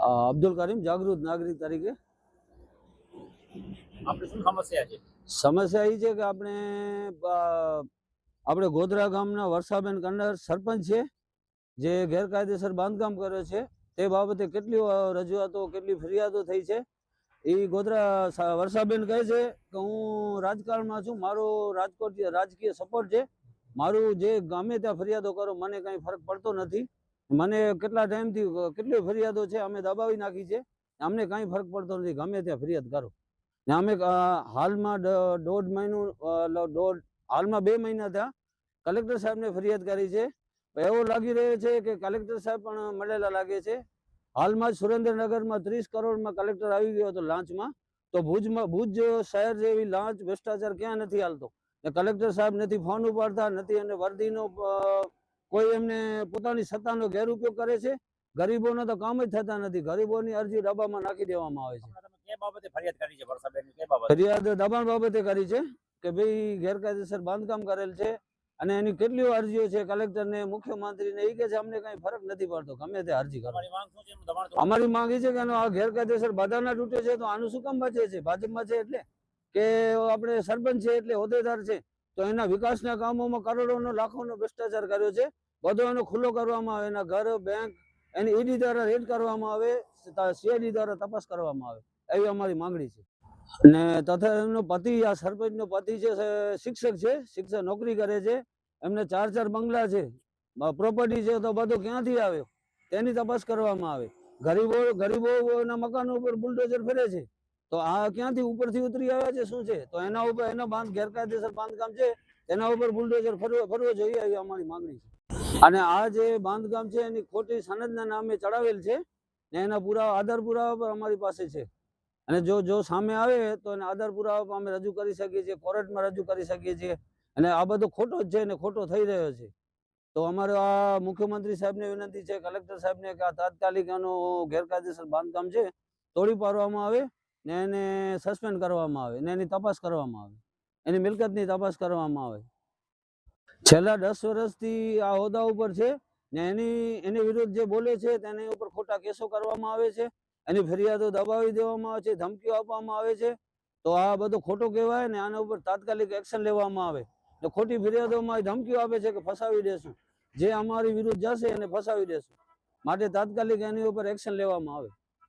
અબ્દુલ કરીમ જાગૃત નાગરિક તરીકે આપણે શું સમસ્યા છે? સમસ્યા એ છે કે આપણે ગોધરા ગામના વર્ષાબેન કંડર સરપંચ છે, જે ગેરકાયદેસર બાંધકામ કરે છે તે બાબતે કેટલી રજૂઆતો કેટલી ફરિયાદો થઈ છે. એ ગોધરા વર્ષાબેન કહે છે કે હું રાજકારણમાં છું, મારો રાજકોટ રાજકીય સપોર્ટ છે, મારું જે ગમે ત્યાં ફરિયાદો કરો મને કંઈ ફરક પડતો નથી. મને કેટલા ટાઈમથી કેટલી ફરિયાદો છે અમે દબાવી નાખી છે, અમને કાંઈ ફરક પડતો નથી, ગમે ત્યાં ફરિયાદ કરો. ને અમે હાલમાં હાલમાં 2 મહિના થયા કલેક્ટર સાહેબને ફરિયાદ કરી છે. એવું લાગી રહ્યું છે કે કલેક્ટર સાહેબ પણ મળેલા લાગે છે. હાલમાં જ સુરેન્દ્રનગરમાં 30 કરોડમાં કલેક્ટર આવી ગયો હતો લાંચમાં, તો ભુજ શહેર જેવી લાંચ ભ્રષ્ટાચાર ક્યાં નથી હાલતો. ને કલેક્ટર સાહેબ નથી ફોન ઉપાડતા, નથી અને વર્દીનો કોઈ એમને પોતાની સત્તાનો ગેરઉપયોગ કરે છે. ગરીબોનો તો કામ જ થતા નથી, ગરીબોની અરજી ડબ્બામાં નાખી દેવામાં આવે છે. કે બાબતે ફરિયાદ કરી છે વર્ષાબેન? કે બાબતે ફરિયાદ દબાણ બાબતે કરી છે કે ભાઈ ગેરકાયદેસર બાંધકામ કરેલ છે, અને એની કેટલી અરજીઓ છે કલેક્ટરને, મુખ્યમંત્રીને. એ કે છે અમને કઈ ફરક નથી પડતો, ગમે તે અરજી કરો. અમારી માંગ એ છે કે આ ગેરકાયદેસર બધાના તૂટે છે તો આનું શું કામ બચે છે? ભાજપમાં છે એટલે કે આપણે સરપંચ છે એટલે હોદ્દેદાર છે, તો એના વિકાસના કામોમાં કરોડોનો લાખોનો ભ્રષ્ટાચાર કર્યો છે. બધો એનો ખુલ્લો કરવામાં આવે, એના ઘર બેંક એની ઈડી દ્વારા રેડ કરવામાં આવે, સીઆઈડી દ્વારા તપાસ કરવામાં આવે, એવી અમારી માંગણી છે. અને તથા એમનો પતિ, આ સરપંચનો પતિ છે, શિક્ષક છે, શિક્ષક નોકરી કરે છે, એમને 4 બંગલા છે, પ્રોપર્ટી છે, તો બધું ક્યાંથી આવ્યો તેની તપાસ કરવામાં આવે. ગરીબોના મકાનો ઉપર બુલડોઝર ફરે છે, તો આ ક્યાંથી ઉપરથી ઉતરી આવ્યા છે, શું છે? તો એના ઉપર ગેરકાયદેસર બાંધકામ છે, એના ઉપર બુલડોઝર ફરવો જોઈએ, એવી અમારી માંગણી છે. અને આ જે બાંધકામ છે એની ખોટી સનદના નામે ચડાવેલ છે, ને એના આધાર પુરાવા પર અમારી પાસે છે. અને જો સામે આવે તો એને આધાર પુરાવા અમે રજૂ કરી શકીએ છીએ, કોર્ટમાં રજૂ કરી શકીએ છીએ. અને આ બધો ખોટો જ છે ને ખોટો થઈ રહ્યો છે. તો અમારે આ મુખ્યમંત્રી સાહેબને વિનંતી છે, કલેક્ટર સાહેબને, કે આ તાત્કાલિક એનું ગેરકાયદેસર બાંધકામ છે તોડી પાડવામાં આવે, ને એને સસ્પેન્ડ કરવામાં આવે, ને એની તપાસ કરવામાં આવે, એની મિલકતની તપાસ કરવામાં આવે. છેલ્લા 10 વર્ષથી આ હોદ્દા ઉપર છે, ને એની વિરુદ્ધ જે બોલે છે તેની ઉપર ખોટા કેસો કરવામાં આવે છે, એની ફરિયાદો દબાવી દેવામાં આવે છે, ધમકીઓ આપવામાં આવે છે. તો આ બધું ખોટું કહેવાય, ને આના ઉપર તાત્કાલિક એક્શન લેવામાં આવે. ને ખોટી ફરિયાદોમાં ધમકીઓ આપે છે કે ફસાવી દેશું, જે અમારી વિરુદ્ધ જશે એને ફસાવી દેશું, માટે તાત્કાલિક એની ઉપર એક્શન લેવામાં આવે.